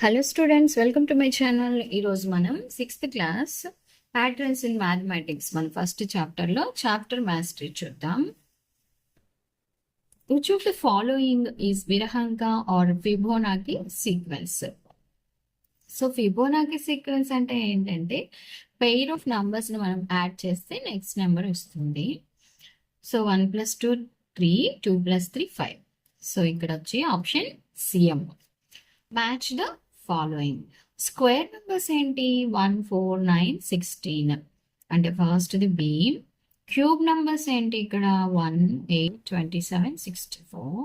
Hello students, welcome to my channel. ఈరోజు మనం 6th class patterns in mathematics మన first చాప్టర్లో చాప్టర్ మాస్టరీ చూద్దాం. Which of the following is Virahanka or Fibonacci sequence? So Fibonacci sequence అంటే ఏంటంటే pair of నంబర్స్ని మనం యాడ్ చేస్తే నెక్స్ట్ నెంబర్ వస్తుంది. సో 1 + 2 3, 2 + 3 5. సో ఇక్కడ వచ్చి ఆప్షన్ సిఎం. Match the following. Square numbers ఏంటి? 1 4 9 16 అంటే ఫస్ట్ది బి. క్యూబ్ నెంబర్స్ ఏంటి? ఇక్కడ 1 8 27 64.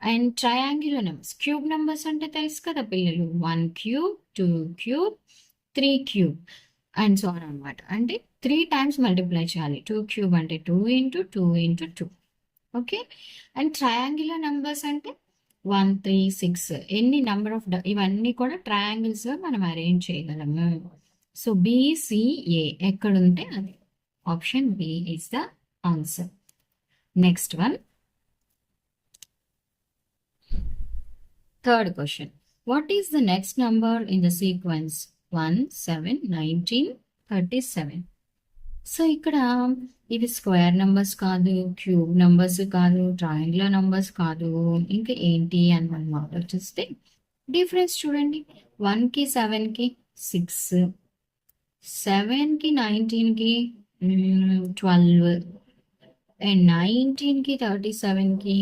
And triangular numbers, cube numbers అంటే తెలుసు కదా పిల్లలు, 1 cube 2 cube 3 cube and so అనమాట. అంటే 3 టైమ్స్ మల్టిప్లై చేయాలి. 2 క్యూబ్ అంటే 2 × 2 × 2. ఓకే. అండ్ ట్రయాంగులర్ నెంబర్స్ అంటే 1 3 6 ఎన్ని నెంబర్ ఆఫ్ ఇవన్నీ కూడా ట్రయాంగిల్స్ మనం అరేంజ్ చేయగలము. సో బిసిఏ ఎక్కడుంటే అది option B is the answer. Next one, third question. What is the next number in the sequence 1 7 19 37? So ఇక్కడ ఇవి స్క్వేర్ నెంబర్స్ కాదు, క్యూబ్ నెంబర్స్ కాదు, ట్రయాంగులర్ నెంబర్స్ కాదు, ఇంకా ఏంటి అని మనం ఆలోచిస్తే డిఫరెన్స్ చూడండి. 1కి 7కి 6, 7కి 19కి 12 అండ్ 19కి 37కి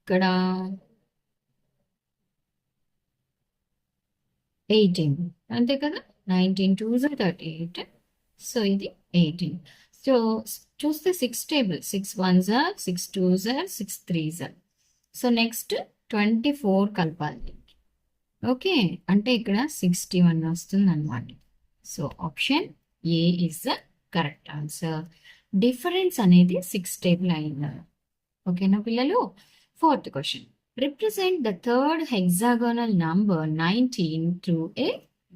ఇక్కడ 18 అంతే కదా. 19 2s 38. సో ఇది 18. సో చూస్తే 6 table, 6 1s 6 2s 6 3s. So next 24 కలపాలి. ఓకే, అంటే ఇక్కడ 61 వస్తుంది అనమాట. So option A is the correct answer. Difference అనేది 6 టేబుల్ అయింది. ఓకేనా పిల్లలు? Fourth question. Represent the third hexagonal number 19 through a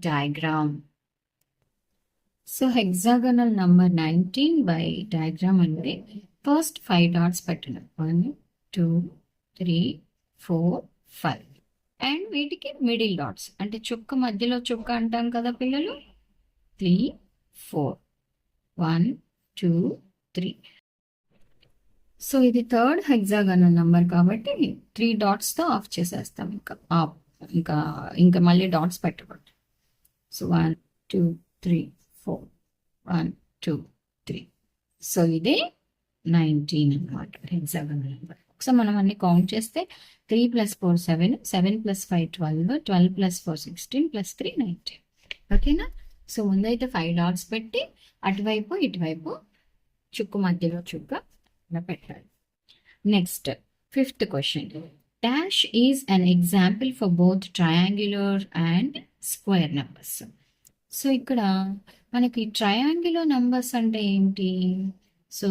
diagram. So hexagonal number 19 by diagram అంటే ఫస్ట్ 5 డాట్స్ పెట్టండి. 1 2 3 4 5 అండ్ వీటికి మిడిల్ డాట్స్ అంటే చుక్క మధ్యలో చుక్క అంటాం కదా పిల్లలు. 3 4 1 2 3. సో ఇది థర్డ్ హెక్సాగనల్ నంబర్ కాబట్టి 3 డాట్స్తో ఆఫ్ చేసేస్తాం. ఇంకా మళ్ళీ డాట్స్ పెట్టకూడదు. సో 1 2 3 4 1 2 3. సో ఇదే 19 అనమాట హెక్సాగనల్ నెంబర్. ఒకసారి మనం అన్ని కౌంట్ చేస్తే 3 + 4 7, 7 + 5 12, 12 + 4 16 + 3 19. ఓకేనా? సో ముందైతే 5 డాట్స్ పెట్టి అటువైపు ఇటువైపు చుక్కు మధ్యలో చుక్క ఇలా పెట్టాలి. Next fifth question. Dash is an example for both triangular and square numbers. So ఇక్కడ మనకి ట్రయాంగులర్ నంబర్స్ అంటే ఏంటి? సో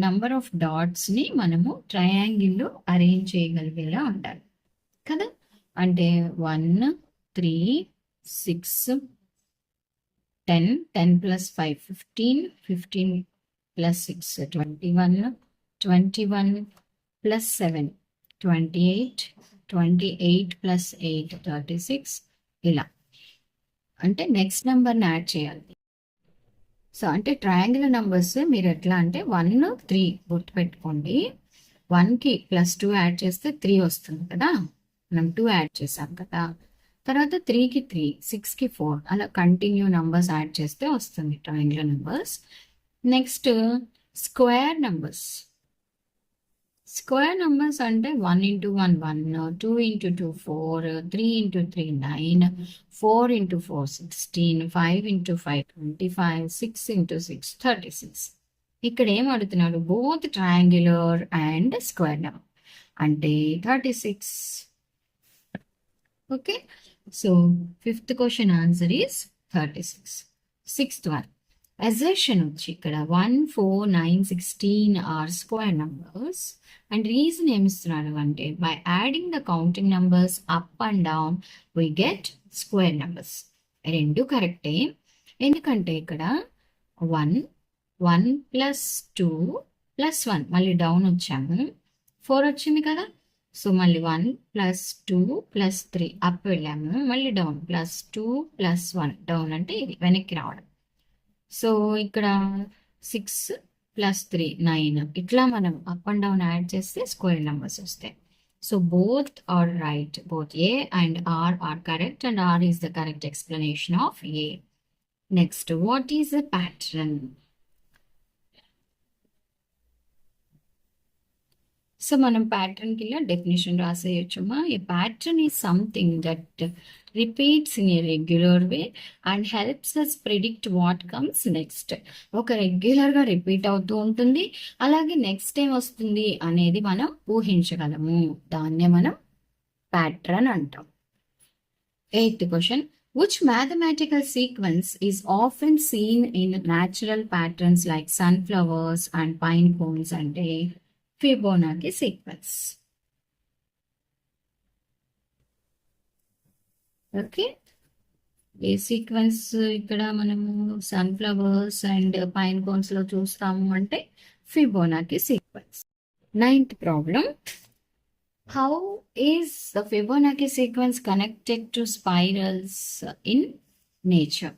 నంబర్ ఆఫ్ డాట్స్ని మనము ట్రయాంగిల్లో అరేంజ్ చేయగలిగేలా ఉండాలి కదా. అంటే 1 3 6 10, 10 + 5 15, 15 + 6 21, 21 + 7 28, 28 + 8 36 ఇలా. అంటే నెక్స్ట్ నెంబర్ని యాడ్ చేయాలి. సో అంటే ట్రయాంగులర్ నెంబర్స్ మీరు ఎట్లా అంటే 1 3 గుర్తుపెట్టుకోండి. 1కి +2 యాడ్ చేస్తే 3 వస్తుంది కదా. మనం 2 యాడ్ చేసాం కదా. తర్వాత 3కి 3, 6కి 4 అలా కంటిన్యూ నెంబర్స్ యాడ్ చేస్తే వస్తుంది triangular numbers. Next square numbers. Square numbers అంటే 1 × 1 1, 2 × 2 4, 3 × 3 9, 4 × 4 16, 5 × 5 25, 6 × 6 36. ఇక్కడ ఏం అడుగుతున్నాడు? Both triangular and square number అంటే 36. Okay. So fifth question answer is 36. Sixth one. Assertion వచ్చి ఇక్కడ 1 4 9 16 are square numbers and reason ఏమిస్తున్నాడు అంటే by adding the counting numbers up and down we get square numbers. రెండు కరెక్టే, ఎందుకంటే ఇక్కడ 1 + 2 + 1 మళ్ళీ డౌన్ వచ్చాము 4 వచ్చింది కదా. సో మళ్ళీ 1 ప్లస్ 2 ప్లస్ 3 అప్ వెళ్ళాము, మళ్ళీ డౌన్ ప్లస్ 2 ప్లస్ 1 డౌన్ అంటే ఇది వెనక్కి రావడం. సో ఇక్కడ 6 ప్లస్ 3 9, ఇట్లా మనం అప్ అండ్ డౌన్ యాడ్ చేస్తే స్క్వేర్ నెంబర్స్ వస్తాయి. So both are right, both A and R are correct, and R is the correct explanation of A. Next, what is a pattern? So మనం pattern కి definition రాసేయచ్చమ్మా. A pattern is something that repeats in a regular way and helps us predict what comes next. ఒక రెగ్యులర్గా repeat అవుతూ ఉంటుంది, అలాగే next time వస్తుంది అనేది మనం ఊహించగలము. దాన్నే మనం ప్యాటర్న్ అంటాం. 8th question. Which mathematical sequence is often seen in natural patterns like sunflowers and pine cones and a Fibonacci sequence? Okay, a sequence ఇక్కడ మనము సన్ఫ్లవర్స్ అండ్ పైన్ కోన్స్ లో చూస్తాము అంటే Fibonacci sequence. 9th problem. How is the Fibonacci sequence connected to spirals in nature?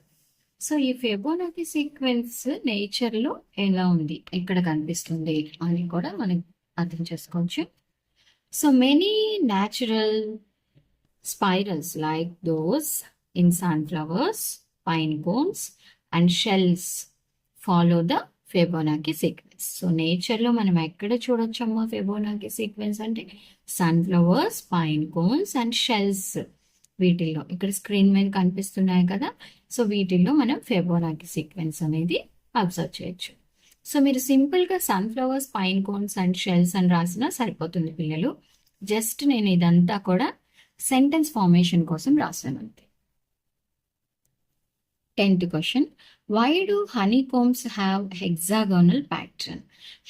So ఈ ఫిబోనాకి sequence నేచర్లో ఎలా ఉంది, ఎక్కడ కనిపిస్తుంది అని కూడా మనం అర్థం చేసుకోవచ్చు. So many natural spirals like those in sunflowers, pine cones and shells follow the Fibonacci sequence. So నేచర్లో మనం ఎక్కడ చూడొచ్చమ్మా ఫిబోనాకి సీక్వెన్స్ అంటే sunflowers, pine cones and shells. వీటిల్లో ఇక్కడ స్క్రీన్ మీద కనిపిస్తున్నాయి కదా, సో వీటిల్లో మనం ఫిబోనాకి సీక్వెన్స్ అనేది అబ్జర్వ్ చేయొచ్చు. సో మీరు సింపుల్గా sunflowers, pine cones and shells అని రాసినా సరిపోతుంది పిల్లలు. జస్ట్ నేను ఇదంతా కూడా సెంటెన్స్ ఫార్మేషన్ కోసం రాసాను అంతే. 10th question. Why do honeycombs have hexagonal pattern?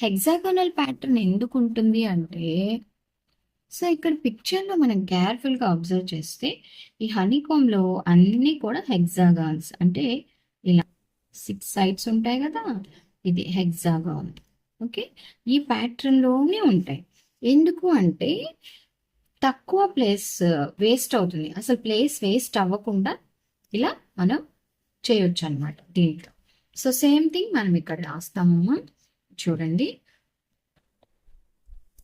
Hexagonal pattern ఎందుకు ఉంటుంది అంటే, సో ఇక్కడ పిక్చర్లో మనం కేర్ఫుల్గా అబ్జర్వ్ చేస్తే ఈ హనీకాంబ్లో అన్నీ కూడా హెగ్జాగాన్స్, అంటే ఇలా 6 సైడ్స్ ఉంటాయి కదా, ఇది హెగ్జాగాన్. ఓకే, ఈ ప్యాటర్న్లోనే ఉంటాయి. ఎందుకు అంటే తక్కువ ప్లేస్ వేస్ట్ అవుతుంది, అసలు ప్లేస్ వేస్ట్ అవ్వకుండా ఇలా మనం చేయొచ్చు అనమాట దీంట్లో. సో సేమ్ థింగ్ మనం ఇక్కడ రాస్తాము చూడండి.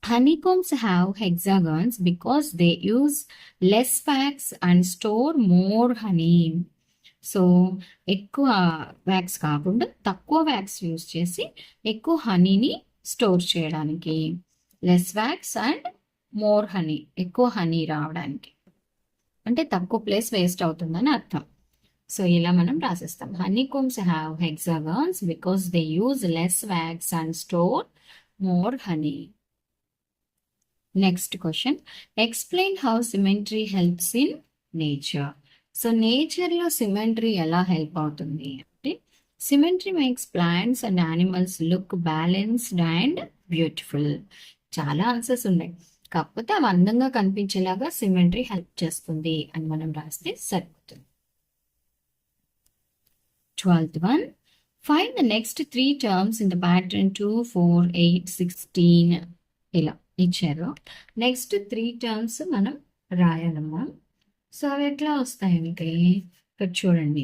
Honeycombs have hexagons because they use less wax and store more honey. So ఎక్కువ వ్యాక్స్ కాకుండా తక్కువ వ్యాక్స్ యూజ్ చేసి ఎక్కువ హనీని స్టోర్ చేయడానికి. Less wax and more honey, ఎక్కువ హనీ రావడానికి, అంటే తక్కువ ప్లేస్ వేస్ట్ అవుతుందని అర్థం. సో ఇలా మనం రాసేస్తాం. Honeycombs have hexagons because they use less wax and store more honey. Next question. Explain how symmetry helps in nature. So నేచర్లో సిమెట్రీ ఎలా హెల్ప్ అవుతుంది అంటే, symmetry makes plants and animals look balanced and beautiful. చాలా answers ఉన్నాయి, కాకపోతే అవి అందంగా కనిపించేలాగా symmetry help చేస్తుంది అని మనం రాస్తే సరిపోతుంది. 12th one. Find the next 3 terms in the pattern 2, 4, 8, 16. ఇలా ఇచ్చారు. నెక్స్ట్ 3 టర్మ్స్ మనం రాయాలమ్మా. సో అవి ఎట్లా వస్తాయంటే ఇక్కడ చూడండి,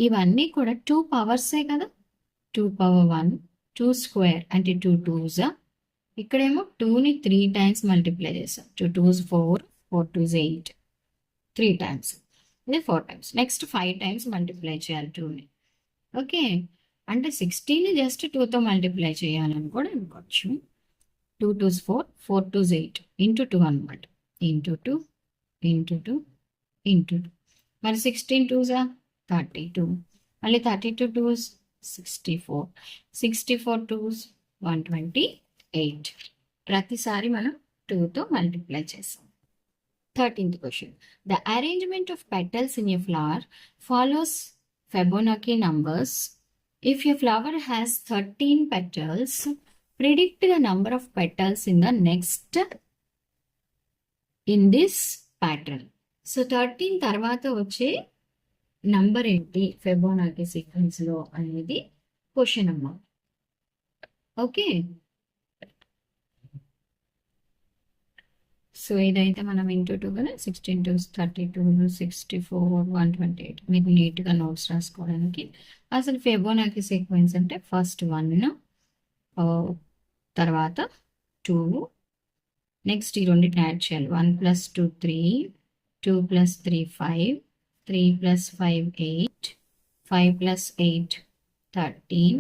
ఇవన్నీ కూడా 2 పవర్సే కదా, 2 power 1, 2 స్క్వేర్ అంటే 2 2s. ఇక్కడేమో 2ని 3 టైమ్స్ మల్టిప్లై చేసాం, 2 2s 4, 4 2s 8, 3 టైమ్స్, ఇది 4 టైమ్స్. నెక్స్ట్ 5 టైమ్స్ మల్టిప్లై చేయాలి 2ని. ఓకే, అంటే 16ని జస్ట్ 2తో మల్టిప్లై చేయాలని కూడా అనుకోవచ్చు. 2 2s 4, 4 2s 8 ఇంటూ 2 అనమాట, ఇంటూ 2 ఇంటూ 2 ఇంటూ 2. మరి 16 2s 32, మళ్ళీ 32 2s 64, 64 2s 128. ప్రతిసారి మనం 2తో మల్టిప్లై చేసాం. 13th question. The arrangement of petals in a flower follows Fibonacci numbers. If a flower has 13 petals, predict the number of petals in the next in this pattern. So 13 తర్వాత వచ్చే number ఏంటి ఫిబోనాకీ sequence లో అనేది question అమ్మా. Okay, so ఇదైతే మనం into 2 కదా, 16 2 32 64 128. మీకు నీట్గా నోట్స్ రాసుకోవడానికి. అసలు ఫిబొనాకీ సీక్వెన్స్ అంటే ఫస్ట్ 1, తర్వాత 2, నెక్స్ట్ ఈ రెండింటిని యాడ్ చేయాలి. 1 + 2 3, 2 + 3 5, 3 + 5 8, 5 + 8 13,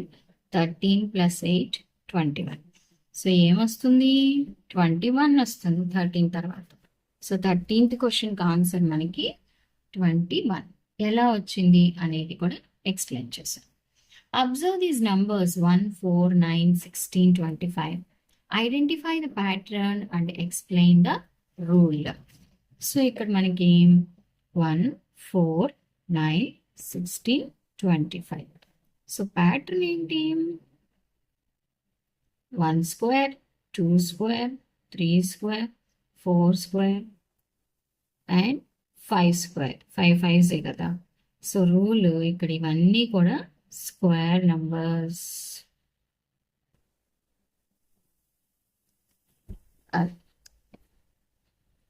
13 + 8 21. సో ఏమొస్తుంది? 21 వస్తుంది 13 తర్వాత. సో 13th క్వశ్చన్కి ఆన్సర్ మనకి 21. ఎలా వచ్చింది అనేది కూడా ఎక్స్ప్లెయిన్ చేశాను. Observe these numbers 1, 4, 9, 16, 25. Identify the pattern and explain the rule. So ఇక్కడ మనకి 1, 4, 9, 16, 25. సో ప్యాటర్న్ ఏంటి? 1 square, 2 square, 3 square, 4 square and 5 square. 5 5s కదా. సో రూల్ ఇక్కడ ఇవన్నీ కూడా square numbers.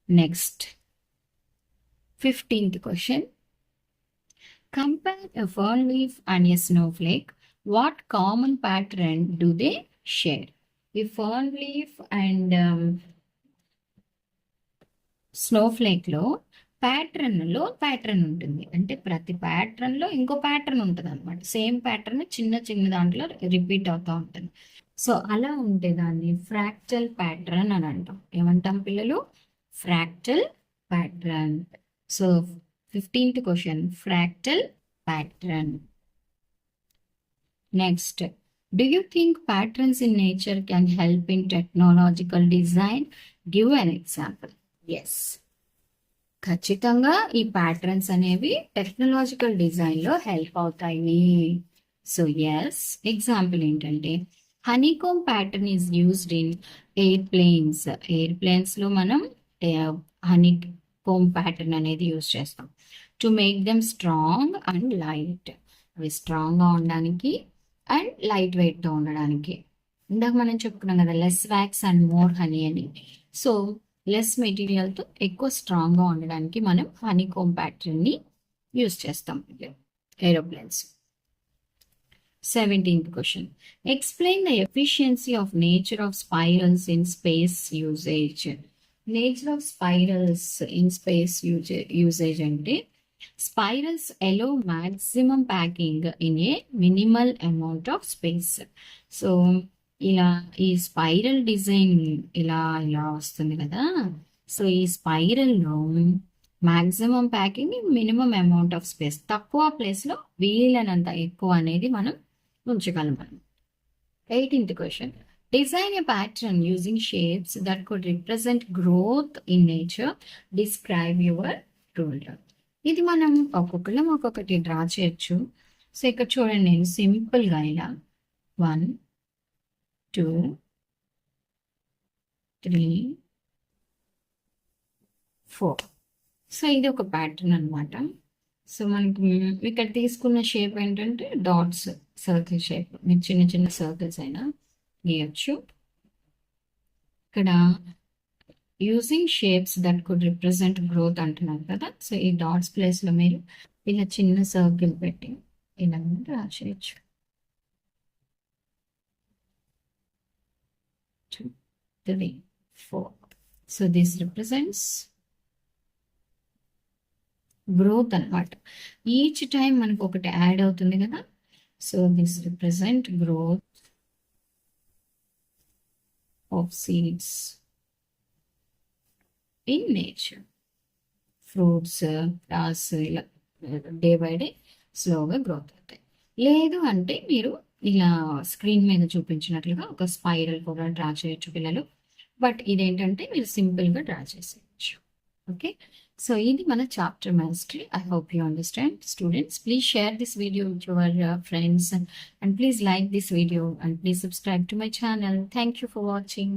Next 15th question. Compare a fern leaf and a snowflake. What common pattern do they share? ఈ fern leaf and స్నోఫ్లేక్లో pattern ఉంటుంది. అంటే ప్రతి ప్యాటర్న్లో ఇంకో ప్యాటర్న్ ఉంటుంది అనమాట. సేమ్ ప్యాటర్న్ చిన్న చిన్న దాంట్లో రిపీట్ అవుతూ ఉంటుంది. సో అలా ఉంటే దాన్ని ఫ్రాక్టల్ ప్యాటర్న్ అని అంటాం. ఏమంటాం పిల్లలు? Fractal pattern. So 15th question, fractal pattern. Next, do you think patterns in nature can help in technological design? Give an example. Yes. ఖచ్చితంగా ఈ ప్యాటర్న్స్ అనేవి టెక్నాలజికల్ డిజైన్లో హెల్ప్ అవుతాయి. సో ఎస్, ఎగ్జాంపుల్ ఏంటంటే honeycomb pattern is used in airplanes. ఎయిర్ప్లేన్స్లో మనం honeycomb pattern అనేది use చేస్తాం to make them strong and light. అవి స్ట్రాంగ్గా ఉండడానికి అండ్ లైట్ వెయిట్తో ఉండడానికి. ఇందాక మనం చెప్పుకున్నాం కదా, less wax and more honey అని. సో లెస్ మెటీరియల్తో ఎక్కువ స్ట్రాంగ్గా ఉండడానికి మనం హనీకోమ్ ప్యాటర్న్ని యూజ్ చేస్తాం aeroplanes. 17th question, explain the efficiency of nature of spirals in space usage. Nature of spirals in space usage అంటే spirals allow maximum packing in a minimal amount of space. So ఇలా ఈ spiral design ఇలా వస్తుంది కదా. So ఈ స్పైరల్లో maximum packing minimum amount of space, తక్కువ ప్లేస్లో వీలైనంత ఎక్కువ అనేది మనం ఉంచగలం. 18th question, design a pattern using shapes that could represent growth in nature. Describe your rule. ఇది మనం ఒక్కొక్కటి డ్రా చేయొచ్చు. సో ఇక్కడ చూడండి, నేను సింపుల్గా ఇలా 1 2 3 4. సో ఇది ఒక ప్యాటర్న్ అనమాట. సో మనకి ఇక్కడ తీసుకున్న షేప్ ఏంటంటే డాట్స్, సర్కిల్ షేప్. మీరు చిన్న చిన్న సర్కిల్స్ అయినా గీయచ్చు. ఇక్కడ using shapes that could represent growth అంటున్నారు కదా. సో ఈ డాట్స్ ప్లేస్లో మీరు ఇలా చిన్న సర్కిల్ పెట్టి ఇలా డ్రా చేయొచ్చు. 2 3 4. సో దిస్ రిప్రజెంట్స్ గ్రోత్ అనమాట. ఈచ్ టైం మనకు ఒకటి యాడ్ అవుతుంది కదా. So this represent growth of seeds in nature. Fruits, flowers ఇలా డే బై డే స్లోగా గ్రోత్ అవుతాయి. లేదు అంటే మీరు ఇలా స్క్రీన్ మీద చూపించినట్లుగా ఒక స్పైరల్ కూడా డ్రా చేయొచ్చు పిల్లలు. బట్ ఇదేంటంటే మీరు సింపుల్గా డ్రా చేసేయచ్చు. ఓకే, సో ఇది మన chapter mastery. I hope you understand. Students, please share this video with your friends and please like this video and please subscribe to my channel. Thank you for watching.